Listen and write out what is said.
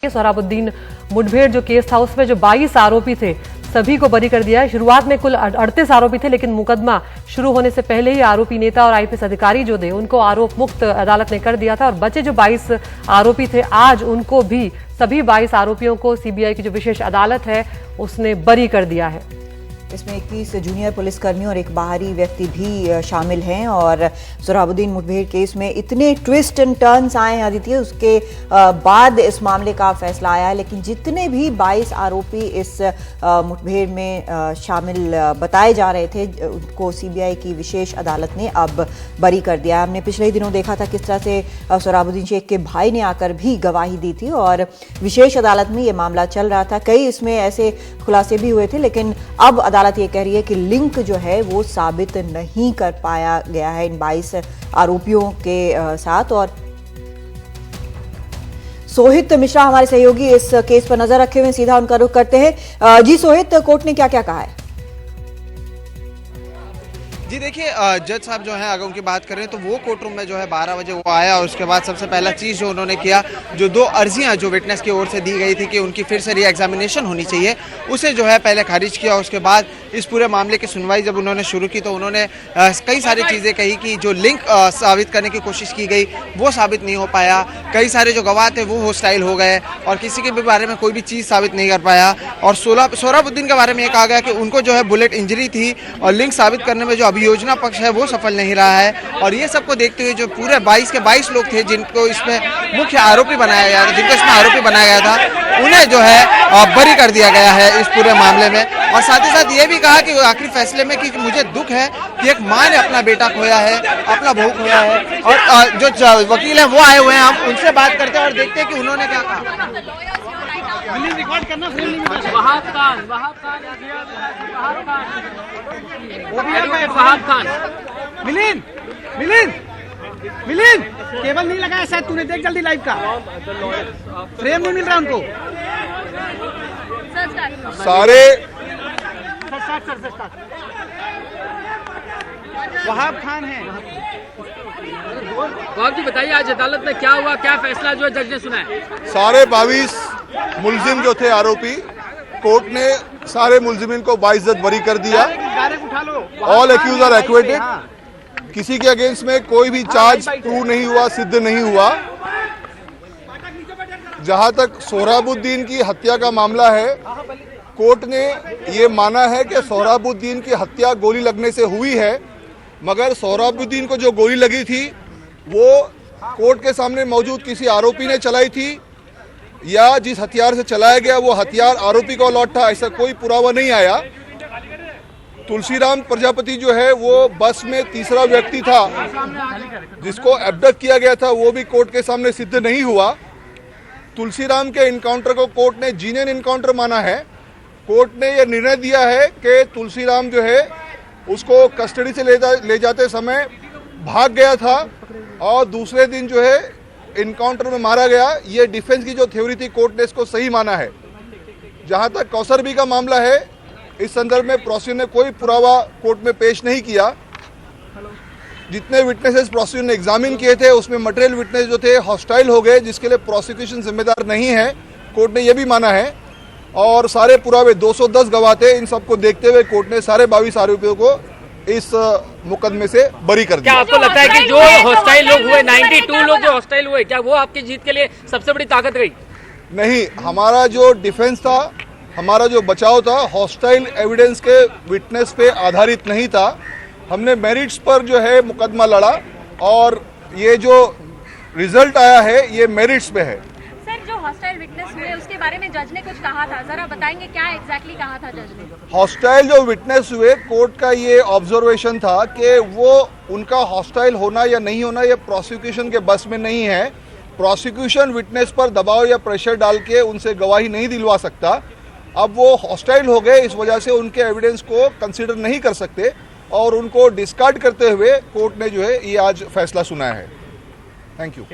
सोहराबुद्दीन मुठभेड़ जो केस था उसमें जो 22 आरोपी थे सभी को बरी कर दिया है। शुरुआत में कुल 38 आरोपी थे, लेकिन मुकदमा शुरू होने से पहले ही आरोपी नेता और आईपीएस अधिकारी जो थे उनको आरोप मुक्त अदालत ने कर दिया था और बचे जो 22 आरोपी थे आज उनको भी सभी 22 आरोपियों को सीबीआई की जो विशेष अदालत है उसने बरी कर दिया है। इसमें 21 जूनियर पुलिसकर्मी और एक बाहरी व्यक्ति भी शामिल हैं और सोहराबुद्दीन मुठभेड़ केस में इतने ट्विस्ट एंड टर्न्स आए हैं आदित्य, उसके बाद इस मामले का फैसला आया है। लेकिन जितने भी 22 आरोपी इस मुठभेड़ में शामिल बताए जा रहे थे उनको सीबीआई की विशेष अदालत ने अब बरी कर दिया है। हमने पिछले ही दिनों देखा था किस तरह से सोहराबुद्दीन शेख के भाई ने आकर भी गवाही दी थी और विशेष अदालत में ये मामला चल रहा था। कई इसमें ऐसे खुलासे भी हुए थे, लेकिन अब अदालत ये कह रही है कि लिंक जो है वो साबित नहीं कर पाया गया है इन 22 आरोपियों के साथ। और सोहित मिश्रा हमारे सहयोगी इस केस पर नजर रखे हुए, सीधा उनका रुख करते हैं। जी सोहित, कोर्ट ने क्या क्या कहा है? जी देखिए, जज साहब जो है अगर उनकी बात करें तो वो कोर्ट रूम में जो है 12 बजे वो आया और उसके बाद सबसे पहला चीज़ जो उन्होंने किया, जो 2 अर्जियां जो विटनेस की ओर से दी गई थी कि उनकी फिर से री एग्जामिनेशन होनी चाहिए, उसे जो है पहले खारिज किया। उसके बाद इस पूरे मामले की सुनवाई जब उन्होंने शुरू की तो उन्होंने कई सारी चीज़ें कही कि जो लिंक साबित करने की कोशिश की गई वो साबित नहीं हो पाया। कई सारे जो गवाह थे वो हॉस्टाइल हो गए और किसी के भी बारे में कोई भी चीज़ साबित नहीं कर पाया। और सोहराबुद्दीन के बारे में ये कहा गया कि उनको जो है बुलेट इंजरी थी और लिंक साबित करने में जो योजना पक्ष है वो सफल नहीं रहा है। और ये सबको देखते हुए जो पूरे 22 के 22 लोग थे जिनको इसमें मुख्य आरोपी बनाया गया था, जिनको इसमें आरोपी बनाया गया था, उन्हें जो है बरी कर दिया गया है इस पूरे मामले में। और साथ ही साथ ये भी कहा कि आखिरी फैसले में कि मुझे दुख है कि एक माँ ने अपना बेटा खोया है, अपना बहू खोया है। और जो वकील हैं वो आए हुए हैं, हम उनसे बात करते हैं और देखते हैं कि उन्होंने क्या कहा। रिकॉर्ड करना मिलिंद केबल नहीं लगाया शायद, तूने देख जल्दी लाइव का फ्रेम नहीं मिल रहा उनको सारे। वहाब खान है। वहाब जी बताइए आज अदालत में क्या हुआ, क्या फैसला जो है जज ने सुना है? सारे 22 मुलजिम जो थे आरोपी, कोर्ट ने सारे मुलजिमिन को 22 बरी कर दिया। All accused are acquitted. किसी के अगेंस्ट में कोई भी चार्ज प्रूव नहीं हुआ, सिद्ध नहीं हुआ। जहां तक सोहराबुद्दीन की हत्या का मामला है, कोर्ट ने ये माना है कि सोहराबुद्दीन की हत्या गोली लगने से हुई है, मगर सोहराबुद्दीन को जो गोली लगी थी वो कोर्ट के सामने मौजूद किसी आरोपी ने चलाई थी या जिस हथियार से चलाया गया वो हथियार आरोपी को अलॉट था, ऐसा कोई पुरावा नहीं आया। तुलसीराम प्रजापति जो है वो बस में तीसरा व्यक्ति था जिसको एब्डक्ट किया गया था, वो भी कोर्ट के सामने सिद्ध नहीं हुआ। तुलसीराम के इनकाउंटर को कोर्ट ने जीनियन इनकाउंटर माना है। कोर्ट ने यह निर्णय दिया है कि तुलसीराम जो है उसको कस्टडी से ले जाते समय भाग गया था और दूसरे दिन जो है इनकाउंटर में मारा गया। ये डिफेंस की जो थ्योरी थी कोर्ट ने इसको सही माना है। जहां तक कौसर बी का मामला है, इस संदर्भ में प्रोसिक्यूशन ने कोई पुरावा कोर्ट में पेश नहीं किया। जितने विटनेसेस प्रोसिक्यूशन ने एग्जामिन किए थे उसमें मटेरियल विटनेस जो थे हॉस्टाइल हो गए, जिसके लिए प्रोसिक्यूशन जिम्मेदार नहीं है, कोर्ट ने यह भी माना है। और सारे पुरावे 210 गवाह थे, इन सबको देखते हुए कोर्ट ने सारे 22 आरोपियों को इस मुकदमे से बरी कर दिया। क्या आपको लगता है कि जो हॉस्टाइल लोग हुए, 92 लोग जो हॉस्टाइल हुए, क्या वो आपकी जीत के लिए सबसे बड़ी ताकत रही? नहीं, हमारा जो डिफेंस था, हमारा जो बचाव था, हॉस्टाइल एविडेंस के विटनेस पे आधारित नहीं था। हमने मेरिट्स पर जो है मुकदमा लड़ा और ये जो रिजल्ट आया है ये मेरिट्स पे है। सर, जो हॉस्टाइल विटनेस हुए उसके बारे में जज ने कुछ कहा था, जरा बताएंगे क्या एग्जैक्टली कहा था जज ने? हॉस्टाइल जो विटनेस हुए, कोर्ट का ये ऑब्जर्वेशन था कि वो उनका हॉस्टाइल होना या नहीं होना ये प्रोसिक्यूशन के बस में नहीं है। प्रोसिक्यूशन विटनेस पर दबाव या प्रेशर डाल के उनसे गवाही नहीं दिलवा सकता। अब वो हॉस्टाइल हो गए, इस वजह से उनके एविडेंस को कंसीडर नहीं कर सकते और उनको डिस्कार्ड करते हुए कोर्ट ने जो है ये आज फैसला सुनाया है। Thank you.